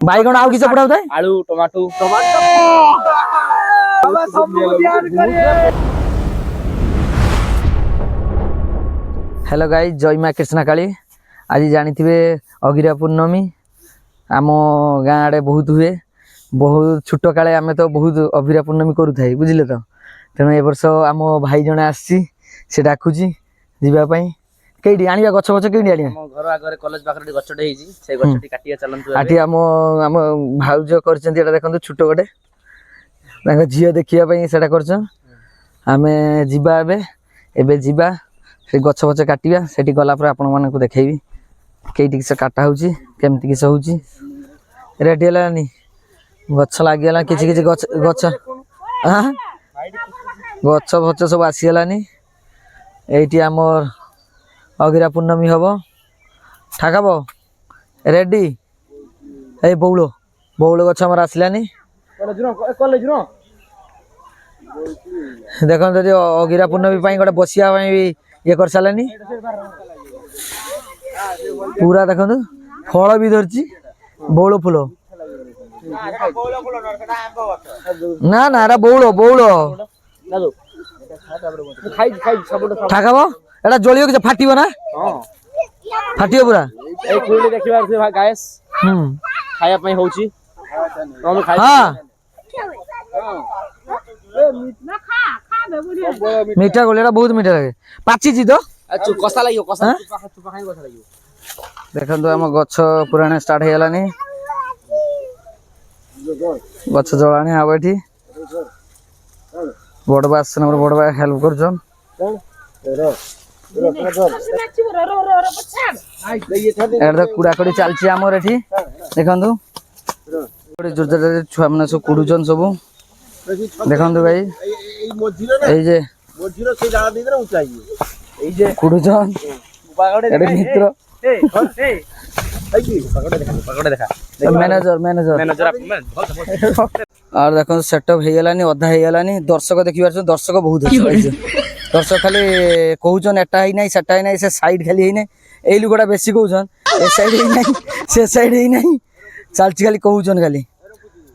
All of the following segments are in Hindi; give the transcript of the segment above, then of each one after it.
बाइगण आउ किछ पड़ाउ थाए आलू टमाटो हेलो गाइस जय मां कृष्णा काली आज जानिथिबे अगिरा पूर्णमी आम गाँ आड़े बहुत हुए बहुत छोट काले आमे तो बहुत अगिरा पूर्णमी करू थाई बुझिले तो तेणु ए वर्ष आम भाई जणे आसी से डाकुची जीवा पई केडी आनिबा गछ गछ केडी आनिबा हम घर आगरे कॉलेज पाखरे गछटे हेजी से गछटी काटिया चलंतु आटी आम भाउज करचंती एटा देखंतु छोट गोटे तांग झियो देखिया पई सेटा करछ आमे जीवा एबे जीवा से गछ गछ काटिया सेठी गला पर आपण मानकु देखेबी केडी से काटा होउची केमति किस होउची रेडी हलानी गछ लागि हला किछि किछि गछ गछ हां गछ गछ सब आसी हलानी एठी हमर अगिरा पूर्णमी हबो ठाकाबो रेडी ए बौलो बौलो गछ हमर आसलानी कॉलेज नो देखन जदि अगिरा पूर्णमी पई गोटे बसिया पई ये कर सालानी पूरा देखन फल भी धरची बौलो फुलो ना ना रा बौलो बौलो खाई खाई सब ठाकाबो एटा जलियो कि फाटिबो ना हां फाटियो पूरा ए कोइले देखिबार से भाई गायस खाया पई होउची हम खाई हां मीठा गोलेरा बहुत मीठा लगे पाची जी तो अच्छा कसा लागियो कसा चुपा खाई कसा लागियो देखन तो हम गछ पुराणे स्टार्ट हे हलानी गछ जळानी आ बैठी बडबा आसन हमर बडबा हेल्प करछन एटा कुड़ा कड़ी चलची हमर एठी देखंतु कड़ी जोर जोर छुआ माने सब कुडुचन सब देखंतु भाई এই যে মজিরো সেই জায়গা দিয়ে উঁচাই এই যে কুডুচন এডে মিত্র এই কি পাকড়ে দেখা मैनेजर मैनेजर मैनेजर आप और देखो सेटअप हे गलानी अधा हे गलानी दर्शक देखि पारछ दर्शक बहुत अछि दर्शक खाली कहउछन एटा ही नै सेटा ही नै से साइड खाली ही नै एई लुगडा बेसी कहउछन ए साइड ही नै से साइड ही नै चालची खाली कहउछन खाली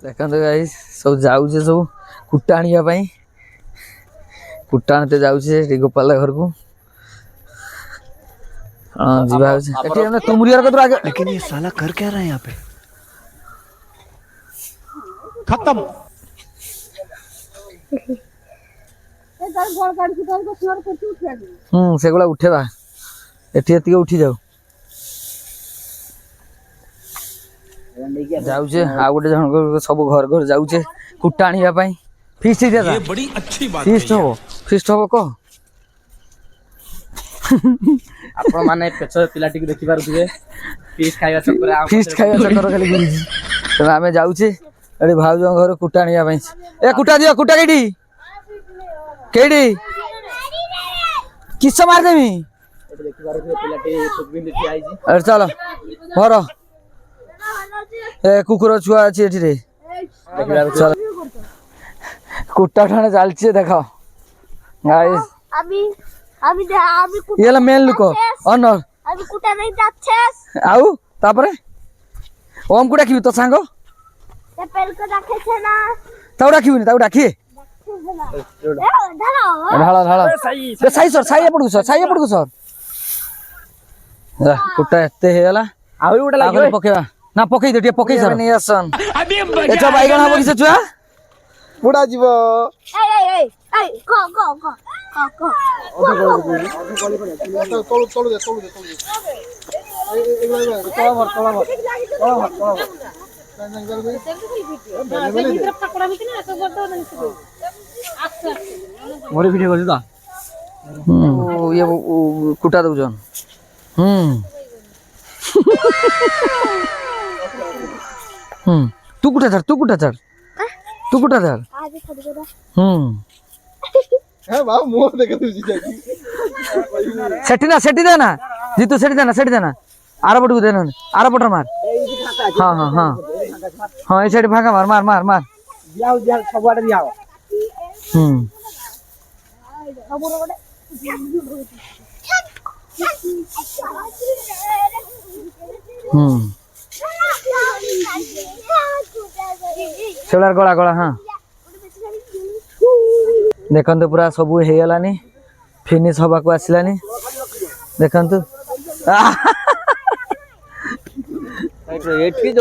देखन तो गाइस सब जाउ छे सब कुट्टा आनिया पई कुट्टा आनते जाउ छे गोपाल घर को हां जीवा एटी हमने तुमरियर को तो आगे लेकिन ये साला कर क्या रहा है यहाँ पे खत्म सेगुला उठेबा एटी एति उठी जाऊ जाऊ छे आ गोटे जन सब घर घर जाऊ छे कुट्टा आनिया पई फीस्ट दे दा ये बड़ी अच्छी बात है फीस्ट हो को आपण माने पेछ पिलाटी को देखि पारुथिबे फीस्ट खाइबा चक्कर खाली गुरुजी त हमें जाऊ छे एडी भाउजो घर कुट्टा आनिया पई ए कुट्टा दियो कुट्टा केडी किस मार देमी देखि पारुथिबे पिलाटी सुबिन देखि आइजी अरे चलो भरो ए कुकुर छुआ अछि एठी रे चल कुट्टा ठाणे चालछे देखो गाइस अभी ये मेन लुक अनर अभी कुटा नहीं जाच्छेस आउ तापरे ओम कुडा किबि तो सांगो ते पेल को राखे छे ना ताउ राखिबि ताउ राखी ढाला ढाला ए साई पडु सर कुटा एते हेला आउ उडा लागियो पकेवा ना पकेई दे पकेई सर नहीं आसन ए छ बाइगण हबो कि छुआ बुडा जीव ए को मोरे वीडियो कर दा ये कुटा दउजन तू कुटा धर है बा मोर देखे तू जाकी सेठी देना जीतू सेठी देना आर पटू देना आर पटर मार हां हां हां हां ए साइड भागा मार मार मार मार दियाओ सब आडे दियाओ शेवलार गला गला हाँ देखंतु पूरा सब हो गलानी फिनिश हवा को आसलानी देखंतु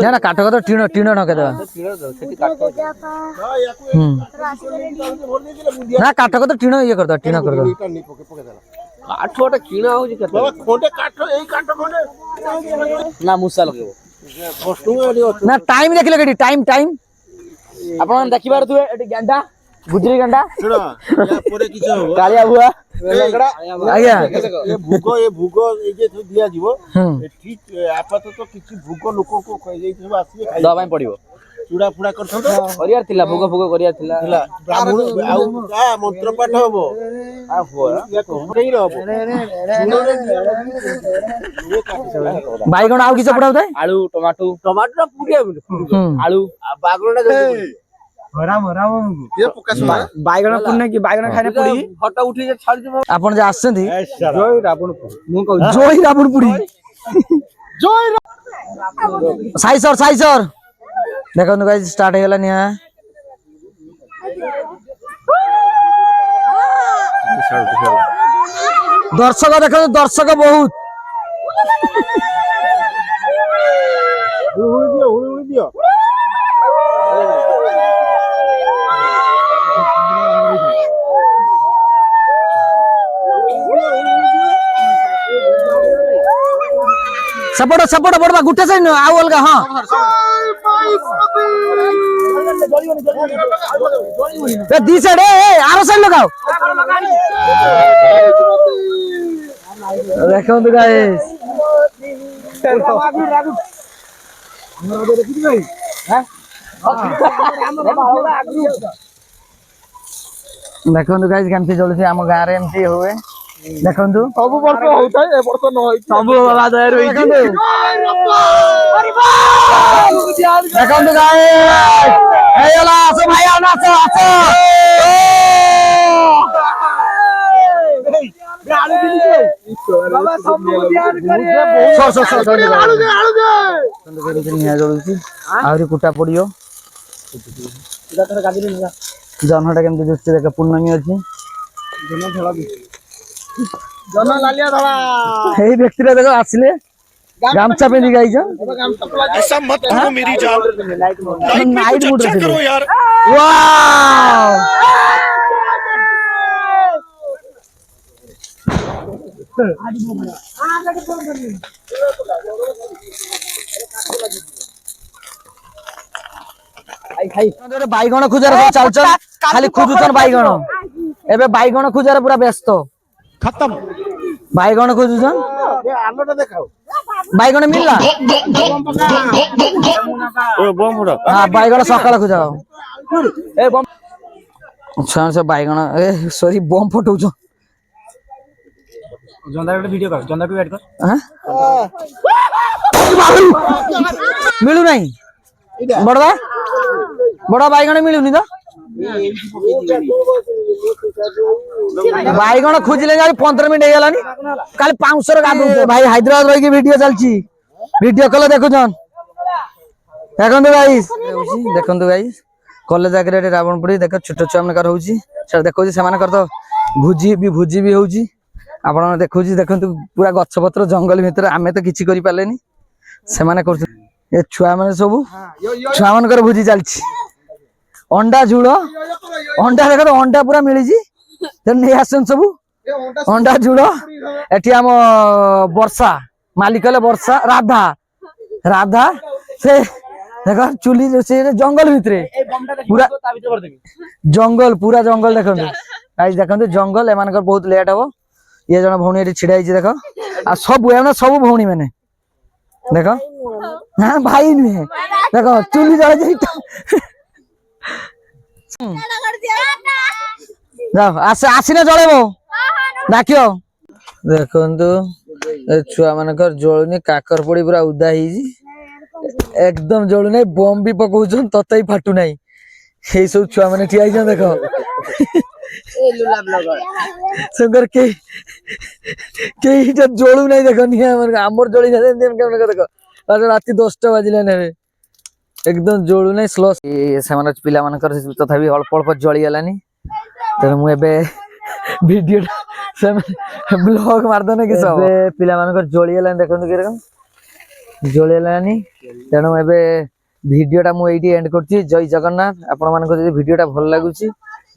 ना काठ का तो टीण टीण ढके देबा ना काठ का तो टीण ये कर दो टीण कर दो काठटा किणा हो जे केते खोटे काठ एई काठ खोटे ना मुसा लगेबो ना टाइम देख ले टाइम टाइम आपण देखि बार तुए एटी गंडा गुजरी गंडा सुनो या परे किछ हो कालिया बुआ आज्ञा ये भूगो ए जे दिया जीवो ठीक आपातत तो किछ भूगो लोक को कहि देइ थबा आसी खाइ दवा ପାଇଁ पड़िबो चूड़ा फुड़ा करथन तो करियार थिला भोग भोग करियार थिला ब्राह्मण आउ आ मंत्र पाठ हबो आ हो या कोई रहबो बाइगण आउ किछ पड़ाउ थाए आलू टमाटो टमाटो पूरी आलू बागरोडा जल्दी ये पकासु बागण पुन्ने की बागण खाने पड़ी फटा उठी जे छाड़ जे आपण जे आछंती जय रावणपुर मु कहू जोई रावणपुरी जोई साइसर देखो गाइस स्टार्ट हेला निया दर्शक देखो दर्शक बहुत हुळी दियो सपोर्ट सपोर्ट बड़बा गुटे साइड आउ अलगा हां ए दी साइड ए आरो साइड लगाओ देखो तो गाइस देखो तो गाइस केमती चलुसी हम गां रे एमती होवे देखंतु सब वर्ष होता है ए वर्ष न होई सब बाबा दया रही देखंतु गाइस हेला सब भाई आना आसो बाबा सब ध्यान करे सो आलू दे निया जळुची आउरी कुटा पडियो जनहटा केमती दिसते देख पूर्णमी अछि जन लालिया धला हे व्यक्तिरा देखो आसिले गामछा पेंदी गाइछ ऐसा मत करो मेरी जान नाइट मूड अच्छा करो यार वाओ बाइगण खुजार चल चल खाली खुजुछन बाइगण एबे बाइगण खुजार पूरा व्यस्त खत्म बाइगण खोजुछन आलोटा देखाओ बाइगण मिलला ओ बमुडा हां बाइगण सकाळ खुजाओ ए बम छान से बाइगण ए सॉरी बम फटौछ जंदा एक वीडियो कर जंदा को ऐड कर हां मिलु नहीं बड़वा बड़ा बाइगण मिलुनी तो बाइगण खोजले जा 15 मिनिट हेगलानी काल 500 गादू भाई हैदराबाद रही वीडियो चलची वीडियो कल देखुछन देखंतु गाइस कॉलेज आगे रावणपुरी देख छोट छुआ मानकर होउची सर देखो से मानकर तो भुजी भी होउची आपण देखुची देखंतु पूरा गछ पत्र जंगल भीतर आमे तो किछि करि पालेनी से माने करछ ए छुआ माने सब छुआ मानकर भुजी चलची अंडा झुड़ अंडा देख तो अंडा पूरा मिली नहीं आसन सब अंडा झुड़ एटी आम वर्षा मालिक वर्षा राधा राधा से देख चुली से जंगल भितरे पूरा पूरा जंगल देखो जंगल एम बहुत लेट हम ये जन भौणी छिड़ा देख आ सब सब भौणी मैंने देख ना भाई नुहे देख चुली जल आसीना जलेबो डाकियो देखंतु छुआ मानकर जळुनी काकर पड़ी पूरा उदा एकदम जळु नै बम भी पकाउछन ततै फाटू नै हे सब छुआ माने ठिया आइछन देखो ए लुला ब्लॉगर संगर के जळु नै देखो नि हमर जळि जाते देम केम देखो ରାତି 10ଟା ବାଜିଲାନି ଏବେ एकदम जोड़ू नहीं स्लो से पिला मानकर तथापि अल्प अल्प जलीगलानी तेणु मुझे वीडियो ब्लॉग मारदेने कि सब पिला मानकर जलीगलानी देखते कि जलीगलानी तेणु एबे वीडियोटा मुझे एंड करछि। जय जगन्नाथ। आपण मानक जदि वीडियोटा भल लागुछि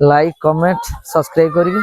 लाइक कमेंट सब्सक्राइब करिकि